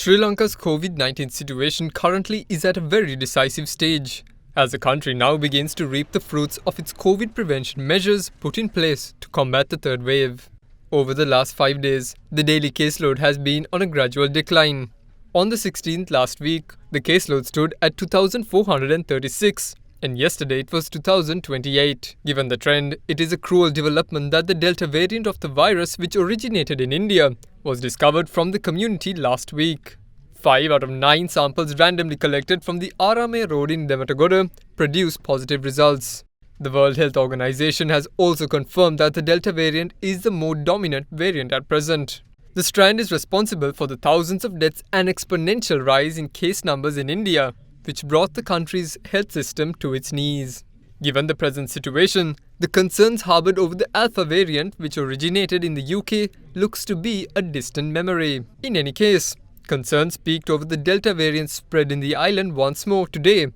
Sri Lanka's COVID-19 situation currently is at a very decisive stage, as the country now begins to reap the fruits of its COVID prevention measures put in place to combat the third wave. Over the last 5 days, the daily caseload has been on a gradual decline. On the 16th last week, the caseload stood at 2,436, and yesterday it was 2,028. Given the trend, it is a cruel development that the Delta variant of the virus, which originated in India, was discovered from the community last week. 5 out of 9 samples randomly collected from the Arame Road in Dematagoda produced positive results. The World Health Organization has also confirmed that the Delta variant is the more dominant variant at present. The strand is responsible for the thousands of deaths and exponential rise in case numbers in India, which brought the country's health system to its knees. Given the present situation, the concerns harbored over the Alpha variant, which originated in the UK, looks to be a distant memory. In any case, concerns peaked over the Delta variant spread in the island once more today,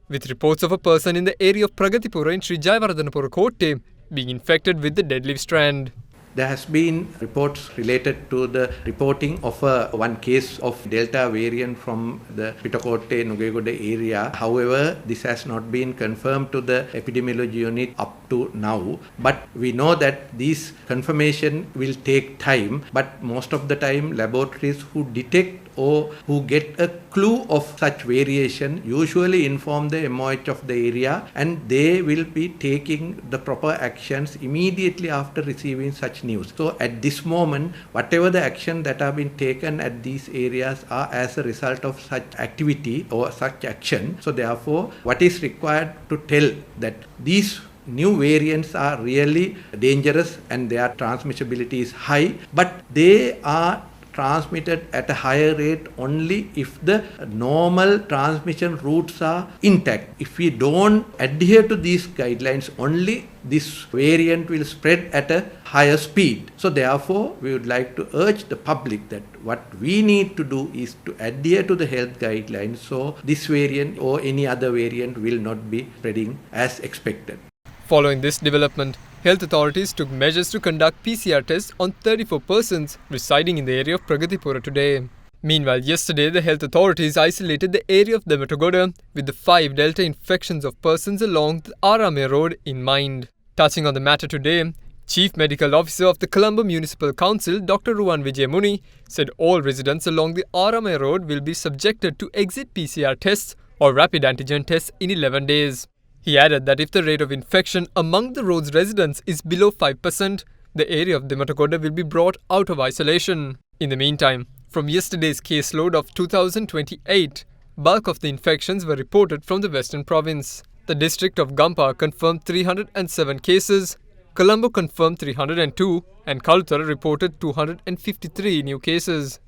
with reports of a person in the area of Pragatipura in Sri Jayawardhanapura Kotte being infected with the deadly strand. There has been reports related to the reporting of one case of Delta variant from the Pitakotte Nugegoda area. However, this has not been confirmed to the epidemiology unit up to now. But we know that this confirmation will take time. But most of the time, laboratories who detect or who get a clue of such variation usually inform the MOH of the area, and they will be taking the proper actions immediately after receiving such news. So at this moment, whatever the action that have been taken at these areas are as a result of such activity or such action. So therefore, what is required to tell that these new variants are really dangerous and their transmissibility is high, but they are transmitted at a higher rate only if the normal transmission routes are intact. If we don't adhere to these guidelines, only this variant will spread at a higher speed. So therefore, we would like to urge the public that what we need to do is to adhere to the health guidelines, so this variant or any other variant will not be spreading as expected. Following this development, health authorities took measures to conduct PCR tests on 34 persons residing in the area of Pragatipura today. Meanwhile, yesterday the health authorities isolated the area of Dematagoda with the 5 Delta infections of persons along the Arame Road in mind. Touching on the matter today, Chief Medical Officer of the Colombo Municipal Council, Dr. Ruwan Vijayamuni, said all residents along the Arame Road will be subjected to exit PCR tests or rapid antigen tests in 11 days. He added that if the rate of infection among the road's residents is below 5%, the area of Dematagoda will be brought out of isolation. In the meantime, from yesterday's caseload of 2,028, bulk of the infections were reported from the Western Province. The district of Gampa confirmed 307 cases, Colombo confirmed 302, and Kalutara reported 253 new cases.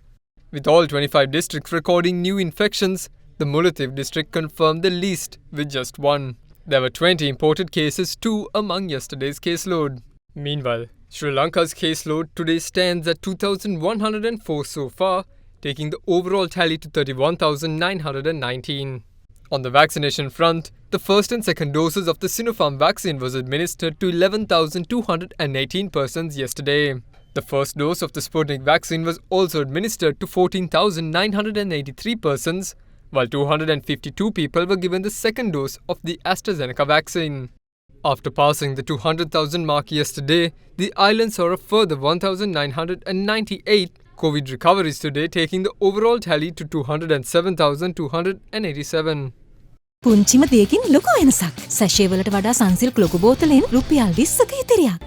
With all 25 districts recording new infections, the Mullaitivu district confirmed the least with just 1. There were 20 imported cases too among yesterday's caseload. Meanwhile, Sri Lanka's caseload today stands at 2,104 so far, taking the overall tally to 31,919. On the vaccination front, the first and second doses of the Sinopharm vaccine was administered to 11,218 persons yesterday. The first dose of the Sputnik vaccine was also administered to 14,983 persons, while 252 people were given the second dose of the AstraZeneca vaccine. After passing the 200,000 mark yesterday, the island saw a further 1,998 COVID recoveries today, taking the overall tally to 207,287. පුංචිම දෙයකින් ලොකු වෙනසක්. සැෂේ වලට වඩා සංසිල්ක් ලොකු බෝතලෙන් රුපියල් 20ක ඉතිරියක්.